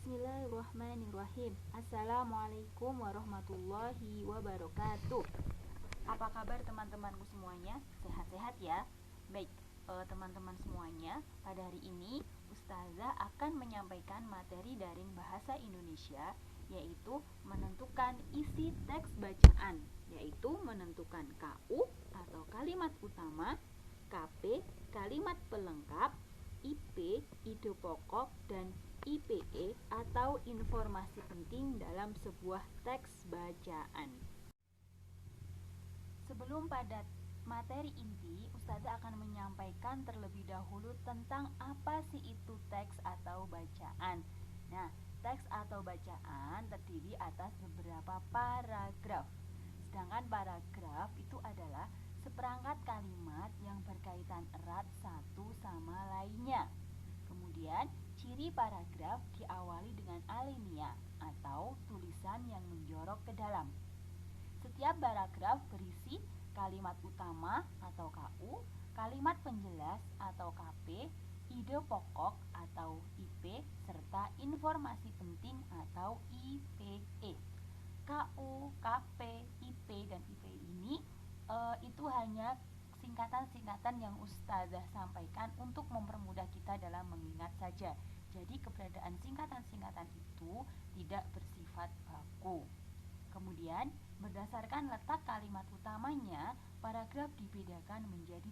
Bismillahirrahmanirrahim. Assalamualaikum warahmatullahi wabarakatuh. Apa kabar teman-temanku semuanya? Sehat-sehat ya? Baik, teman-teman semuanya, pada hari ini Ustazah akan menyampaikan materi daring bahasa Indonesia, yaitu menentukan isi teks bacaan, yaitu menentukan KU atau kalimat utama, KP kalimat pelengkap, IP ide pokok, dan IPE atau informasi penting dalam sebuah teks bacaan. Sebelum pada materi inti, Ustazah akan menyampaikan terlebih dahulu tentang apa sih itu teks atau bacaan. Nah, teks atau bacaan terdiri atas beberapa paragraf. Sedangkan paragraf itu adalah seperangkat kalimat yang berkaitan erat satu sama lainnya. Kemudian, ciri paragraf diawali dengan alinea atau tulisan yang menjorok ke dalam. Setiap paragraf berisi kalimat utama atau KU, kalimat penjelas atau KP, ide pokok atau IP, serta informasi penting atau IPE. KU, KP, IP, dan IPE ini itu hanya singkatan-singkatan yang Ustazah sampaikan untuk mempermudah kita dalam mengingat saja. Jadi keberadaan singkatan-singkatan itu tidak bersifat baku. Kemudian, berdasarkan letak kalimat utamanya, paragraf dibedakan menjadi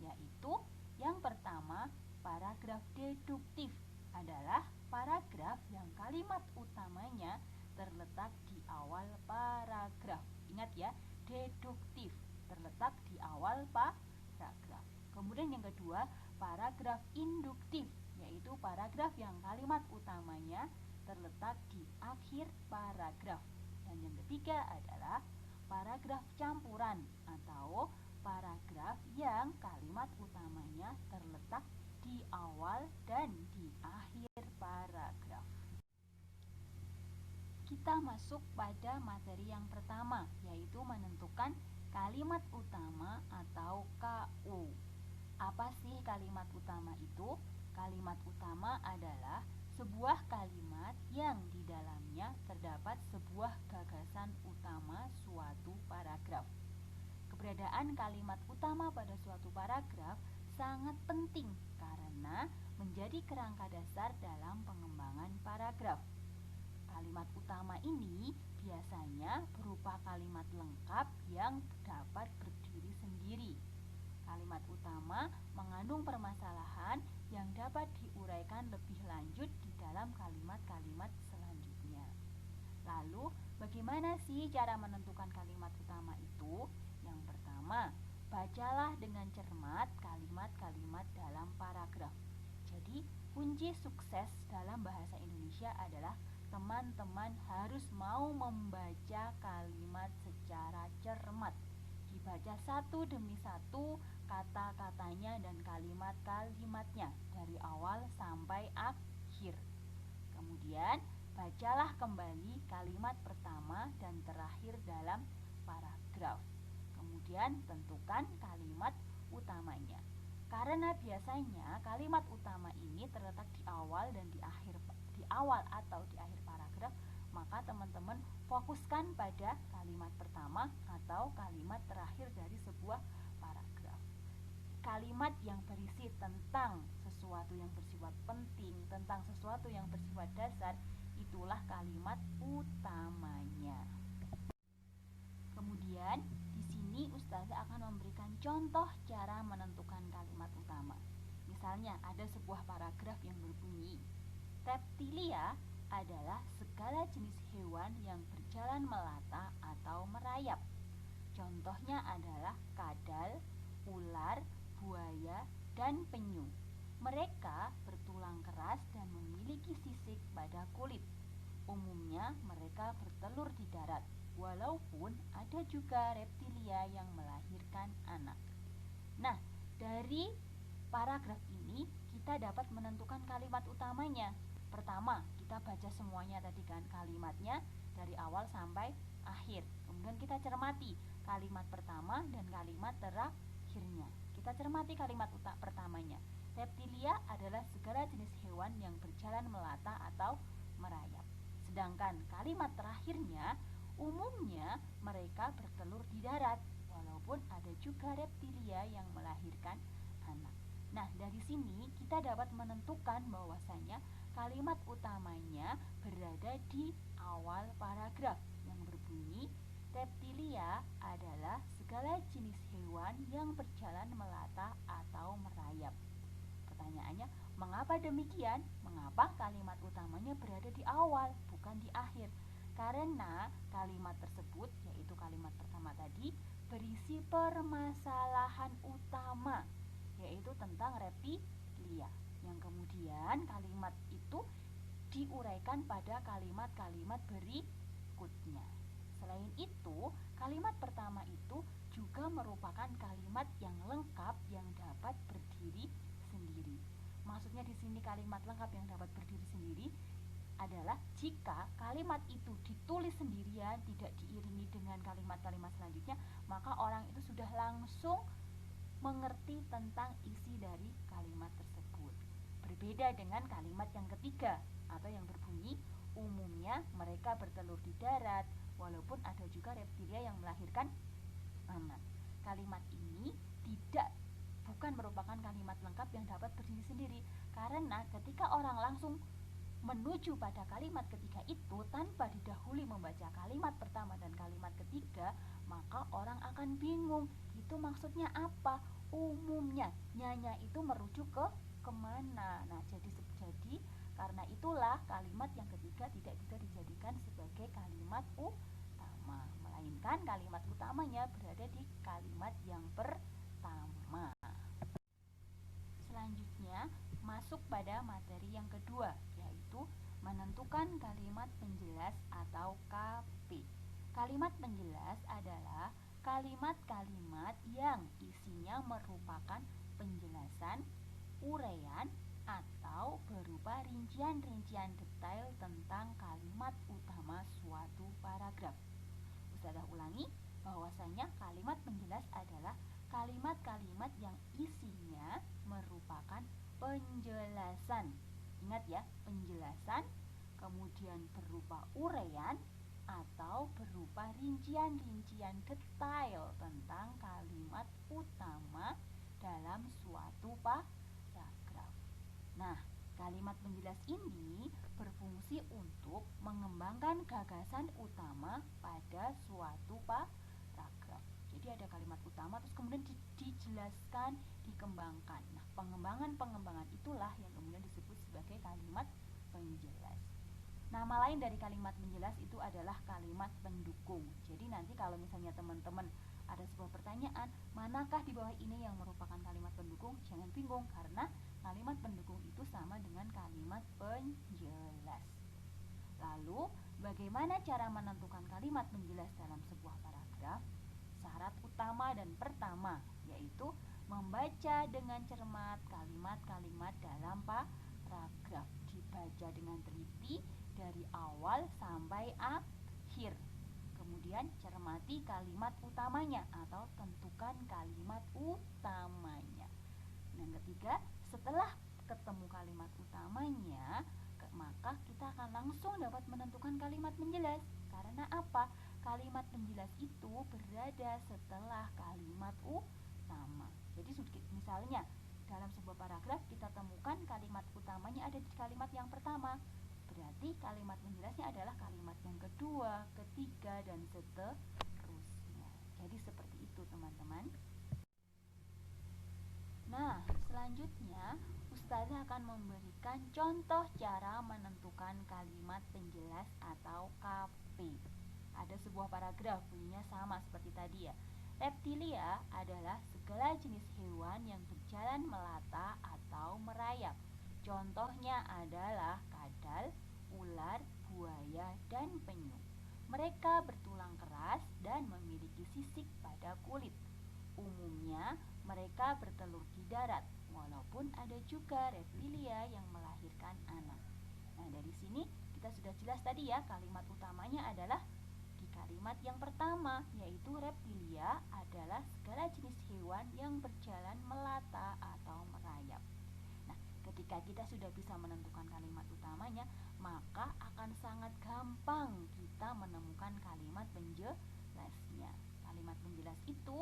3, yaitu yang pertama, paragraf deduktif adalah paragraf yang kalimat utamanya terletak di awal paragraf. Ingat ya, deduktif terletak di awal paragraf. Kemudian yang kedua, paragraf induktif, yaitu paragraf yang kalimat utamanya terletak di akhir paragraf. Dan yang ketiga adalah paragraf campuran atau paragraf yang kalimat utamanya terletak di awal dan di akhir paragraf. Kita masuk pada materi yang pertama, yaitu menentukan kalimat utama atau KU. Apa sih kalimat utama itu? Kalimat utama adalah sebuah kalimat yang di dalamnya terdapat sebuah gagasan utama suatu paragraf. Keberadaan kalimat utama pada suatu paragraf sangat penting karena menjadi kerangka dasar dalam pengembangan paragraf. Kalimat utama ini biasanya berupa kalimat lengkap yang dapat berdiri sendiri. Kalimat utama mengandung permasalahan yang dapat diuraikan lebih lanjut di dalam kalimat-kalimat selanjutnya. Lalu, bagaimana sih cara menentukan kalimat utama itu? Yang pertama, bacalah dengan cermat kalimat-kalimat dalam paragraf. Jadi, kunci sukses dalam bahasa Indonesia adalah teman-teman harus mau membaca kalimat secara cermat. Dibaca satu demi satu kata-katanya dan kalimat-kalimatnya dari awal sampai akhir. Kemudian, bacalah kembali kalimat pertama dan terakhir dalam paragraf. Kemudian, tentukan kalimat utamanya. Karena biasanya kalimat utama ini terletak di awal dan di awal atau di akhir paragraf, maka teman-teman fokuskan pada kalimat pertama atau kalimat terakhir dari sebuah paragraf. Kalimat yang berisi tentang sesuatu yang bersifat penting, tentang sesuatu yang bersifat dasar, itulah kalimat utamanya. Kemudian, di sini Ustazah akan memberikan contoh cara menentukan kalimat utama. Misalnya, ada sebuah paragraf yang berbunyi, reptilia adalah segala jenis hewan yang berjalan melata atau merayap. Contohnya adalah kadal, ular, buaya, dan penyu. Mereka bertulang keras dan memiliki sisik pada kulit. Umumnya mereka bertelur di darat, walaupun ada juga reptilia yang melahirkan anak. Nah, dari paragraf ini kita dapat menentukan kalimat utamanya. Pertama, kita baca semuanya tadi kan kalimatnya dari awal sampai akhir. Kemudian kita cermati kalimat pertama dan kalimat terakhirnya. Kita cermati kalimat pertamanya. Reptilia adalah segala jenis hewan yang berjalan melata atau Sedangkan kalimat terakhirnya umumnya mereka bertelur di darat, walaupun ada juga reptilia yang melahirkan anak. Nah, dari sini kita dapat menentukan bahwasanya kalimat utamanya berada di awal paragraf yang berbunyi, reptilia adalah segala jenis hewan yang berjalan melata atau merayap. Pertanyaannya, mengapa demikian? Mengapa kalimat utamanya berada di awal, bukan di akhir? Karena kalimat tersebut, yaitu kalimat pertama tadi, berisi permasalahan utama, yaitu tentang reptilia. Yang kemudian kalimat itu diuraikan pada kalimat-kalimat berikutnya. Selain itu, kalimat pertama itu juga merupakan kalimat yang lengkap yang dapat berdiri sendiri. Maksudnya di sini kalimat lengkap yang dapat berdiri sendiri adalah jika kalimat itu ditulis sendirian, tidak diiringi dengan kalimat-kalimat selanjutnya, maka orang itu sudah langsung mengerti tentang isi dari kalimat tersebut. Berbeda dengan kalimat yang ketiga atau yang berbunyi, umumnya mereka bertelur di darat, walaupun ada juga reptilia yang melahirkan anak. Kalimat ini bukan merupakan kalimat lengkap yang dapat berdiri sendiri, karena ketika orang langsung menuju pada kalimat ketiga itu tanpa didahului membaca kalimat pertama dan kalimat ketiga, maka orang akan bingung, itu maksudnya apa? Umumnya, nyanya itu merujuk ke kemana? Nah, jadi karena itulah kalimat yang ketiga tidak bisa dijadikan sebagai kalimat utama, melainkan kalimat utamanya berada di kalimat yang pertama. Selanjutnya, masuk pada materi yang kedua, yaitu menentukan kalimat penjelas atau KP. Kalimat penjelas adalah kalimat-kalimat yang isinya merupakan penjelasan, uraian, atau berupa rincian-rincian detail tentang kalimat utama suatu paragraf. Ustazah ulangi, bahwasanya kalimat penjelas adalah kalimat-kalimat yang isinya merupakan penjelasan. Ingat ya, penjelasan, kemudian berupa uraian atau berupa rincian-rincian detail tentang kalimat utama dalam suatu paragraf. Nah, kalimat penjelas ini berfungsi untuk mengembangkan gagasan utama pada suatu paragraf. Jadi ada kalimat utama terus kemudian dijelaskan, dikembangkan. Nah, pengembangan itulah yang kemudian disebut sebagai kalimat penjelas. Nama lain dari kalimat penjelas itu adalah kalimat pendukung. Jadi nanti kalau misalnya teman-teman ada sebuah pertanyaan, manakah di bawah ini yang merupakan kalimat pendukung? Jangan bingung, karena kalimat pendukung itu sama dengan kalimat penjelas. Lalu, bagaimana cara menentukan kalimat penjelas dalam sebuah paragraf? Syarat utama dan pertama, yaitu membaca dengan cermat kalimat-kalimat dalam paragraf. Dibaca dengan teliti dari awal sampai akhir. Kemudian cermati kalimat utamanya atau tentukan kalimat utamanya. Yang ketiga, setelah ketemu kalimat utamanya, maka kita akan langsung dapat menentukan kalimat penjelas. Karena apa? Kalimat penjelas itu berada setelah kalimat utama. Jadi misalnya dalam sebuah paragraf kita temukan kalimat utamanya ada di kalimat yang pertama, berarti kalimat penjelasnya adalah kalimat yang kedua, ketiga, dan seterusnya. Jadi seperti itu teman-teman. Nah, selanjutnya Ustazah akan memberikan contoh cara menentukan kalimat penjelas atau KP. Ada sebuah paragraf bunyinya sama seperti tadi ya. Reptilia adalah segala jenis hewan yang berjalan melata atau merayap. Contohnya adalah kadal, ular, buaya, dan penyu. Mereka bertulang keras dan memiliki sisik pada kulit. Umumnya mereka bertelur di darat, walaupun ada juga reptilia yang melahirkan anak. Nah, dari sini kita sudah jelas tadi ya, kalimat utamanya adalah di kalimat yang pertama, yaitu reptilia adalah segala jenis hewan yang berjalan melata atau merayap. Nah, ketika kita sudah bisa menentukan kalimat utamanya, maka akan akan sangat gampang kita menemukan kalimat penjelasnya. Kalimat penjelas itu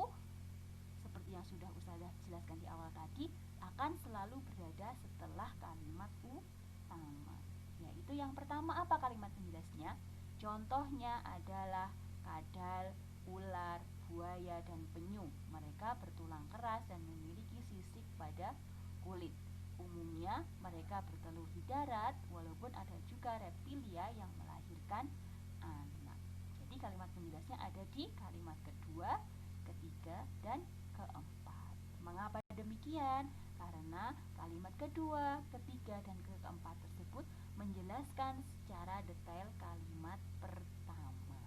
seperti yang sudah Ustazah jelaskan di awal tadi, akan selalu berada setelah kalimat utama. Yaitu yang pertama, apa kalimat penjelasnya? Contohnya adalah kadal, ular, buaya, dan penyu. Mereka bertulang keras dan memiliki sisik pada kulit. Umumnya mereka bertelur di darat, walaupun ada juga reptilia yang melahirkan anak. Jadi kalimat penjelasnya ada di kalimat kedua, ketiga, dan keempat. Mengapa demikian? Karena kalimat kedua, ketiga, dan keempat tersebut menjelaskan secara detail kalimat pertama.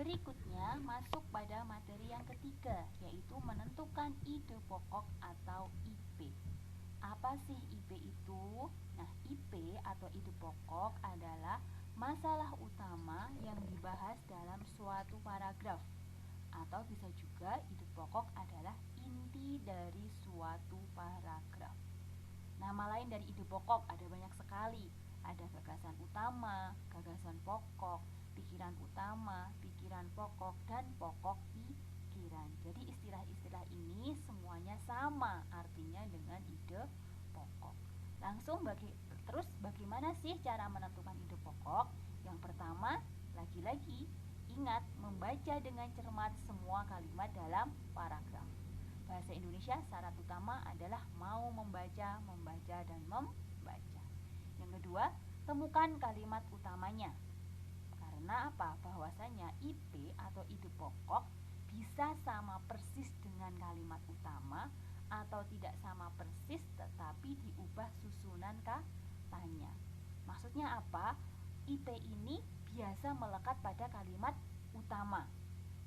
Berikutnya masuk pada materi yang ketiga, yaitu menentukan ide pokok atau IP. Apa sih IP itu? Nah, IP atau ide pokok adalah masalah utama yang dibahas dalam suatu paragraf. Atau bisa juga ide pokok adalah inti dari suatu paragraf. Nama lain dari ide pokok ada banyak sekali. Ada gagasan utama, gagasan pokok, pikiran utama, pikiran pokok, dan pokok pikiran. Jadi istilah-istilah ini semuanya sama artinya dengan ide pokok. Terus bagaimana sih cara menentukan ide pokok? Yang pertama, lagi-lagi ingat membaca dengan cermat semua kalimat dalam paragraf. Bahasa Indonesia syarat utama adalah mau membaca, dan membaca. Yang kedua, temukan kalimat utamanya. Karena apa? Bahwasanya IP atau ide pokok bisa sama persis dengan kalimat utama atau tidak sama persis tetapi diubah susunan katanya. Maksudnya apa? IP ini biasa melekat pada kalimat utama.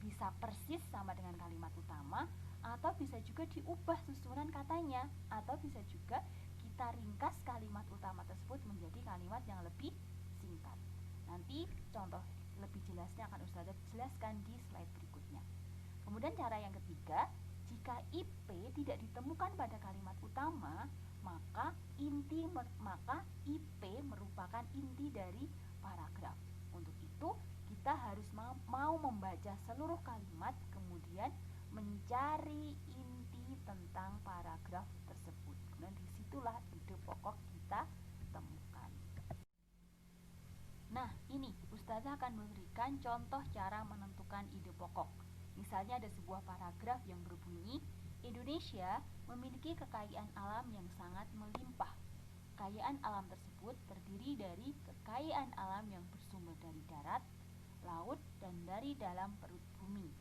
Bisa persis sama dengan kalimat utama atau bisa juga diubah susunan katanya, atau bisa juga kita ringkas kalimat utama tersebut menjadi kalimat yang lebih singkat. Nanti contoh lebih jelasnya akan Ustazah jelaskan di slide berikutnya. Kemudian cara yang ketiga, jika IP tidak ditemukan pada kalimat utama, maka IP merupakan inti dari paragraf. Untuk itu kita harus mau membaca seluruh kalimat, kemudian mencari inti tentang paragraf tersebut. Kemudian disitulah ide pokok kita temukan. Nah, ini Ustazah akan memberikan contoh cara menentukan ide pokok. Misalnya ada sebuah paragraf yang berbunyi, Indonesia memiliki kekayaan alam yang sangat melimpah. Kekayaan alam tersebut terdiri dari kekayaan alam yang bersumber dari darat, laut, dan dari dalam perut bumi.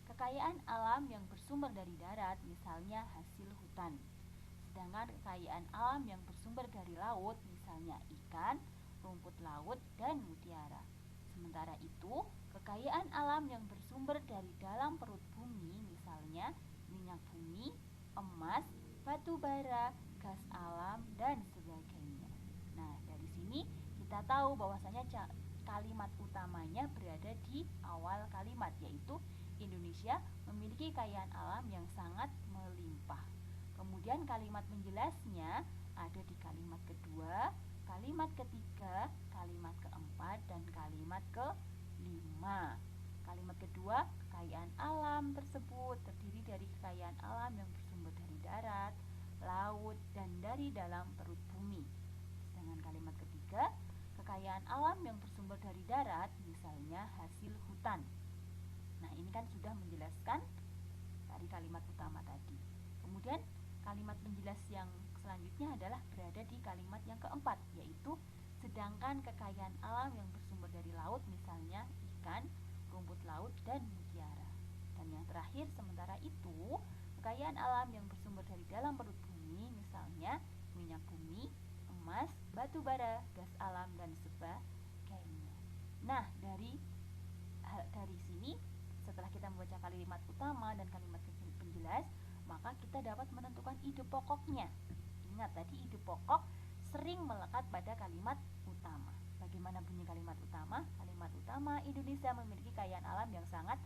Kekayaan alam yang bersumber dari darat misalnya hasil hutan. Sedangkan kekayaan alam yang bersumber dari laut misalnya ikan, rumput laut, dan mutiara. Sementara itu, kekayaan alam yang bersumber dari dalam perut bumi misalnya minyak bumi, emas, batu bara, gas alam, dan sebagainya. Nah, dari sini kita tahu bahwasanya kalimat utamanya berada di awal kalimat, yaitu Indonesia memiliki kekayaan alam yang sangat melimpah. Kemudian kalimat penjelasnya ada di kalimat kedua, kalimat ketiga, kalimat keempat, dan kalimat kelima. Kalimat kedua, kekayaan alam tersebut terdiri dari kekayaan alam yang bersumber dari darat, laut, dan dari dalam perut bumi. Sedangkan kalimat ketiga, kekayaan alam yang bersumber dari darat, misalnya hasil hutan. Nah, ini kan sudah menjelaskan dari kalimat utama tadi. Kemudian kalimat penjelas yang selanjutnya adalah berada di kalimat yang keempat, yaitu sedangkan kekayaan alam yang bersumber dari laut misalnya ikan, rumput laut, dan mutiara. Dan yang terakhir, sementara itu kekayaan alam yang bersumber dari dalam perut bumi misalnya minyak bumi, emas, batu bara, gas alam, dan sebagainya. Nah, dari sini setelah kita membaca kalimat utama dan kalimat penjelas, maka kita dapat menentukan ide pokoknya. Ingat tadi ide pokok sering melekat pada kalimat utama. Bagaimana bunyi kalimat utama? Kalimat utama, Indonesia memiliki kekayaan alam yang sangat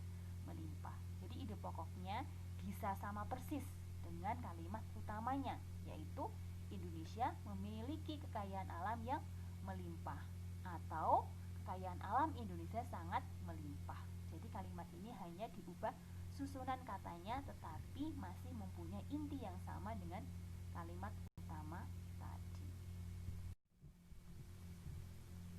melimpah. Jadi ide pokoknya bisa sama persis dengan kalimat utamanya, yaitu Indonesia memiliki kekayaan alam yang melimpah atau kekayaan alam Indonesia sangat melimpah. Jadi kalimat ini hanya diubah susunan katanya tetapi masih mempunyai inti yang sama dengan kalimat utama tadi.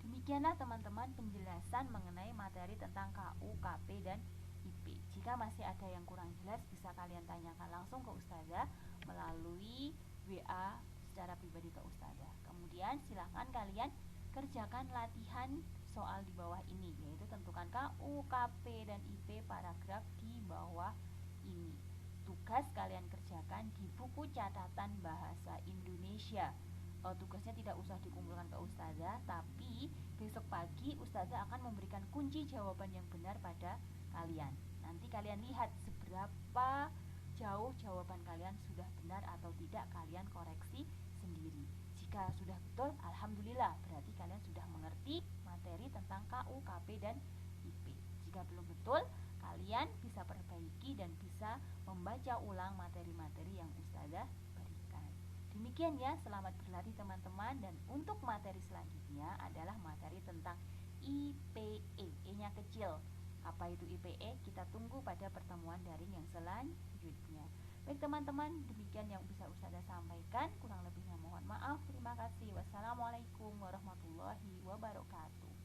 Demikianlah teman-teman penjelasan mengenai materi tentang KU, KP, dan IP. Jika masih ada yang kurang jelas bisa kalian tanyakan langsung ke Ustazah melalui WA secara pribadi ke Ustazah. Kemudian silahkan kalian kerjakan latihan soal di bawah ini, yaitu tentukan KU, KP, dan IP paragraf di bawah ini. Tugas kalian kerjakan di buku catatan bahasa Indonesia. Tugasnya tidak usah dikumpulkan ke Ustazah, tapi besok pagi Ustazah akan memberikan kunci jawaban yang benar pada kalian. Nanti kalian lihat seberapa jauh jawaban kalian sudah benar atau tidak, kalian koreksi sendiri. Jika sudah betul, alhamdulillah, berarti kalian sudah mengerti materi tentang KU, KP, dan IP. Jika belum betul, kalian bisa perbaiki dan bisa membaca ulang materi-materi yang Ustazah berikan. Demikian ya, selamat berlatih teman-teman. Dan untuk materi selanjutnya adalah materi tentang IPE, E-nya kecil. Apa itu IPE? Kita tunggu pada pertemuan daring yang selanjutnya. Baik teman-teman, demikian yang bisa Ustazah sampaikan. Kurang lebihnya mohon maaf. Terima kasih. Wassalamualaikum warahmatullahi wabarakatuh.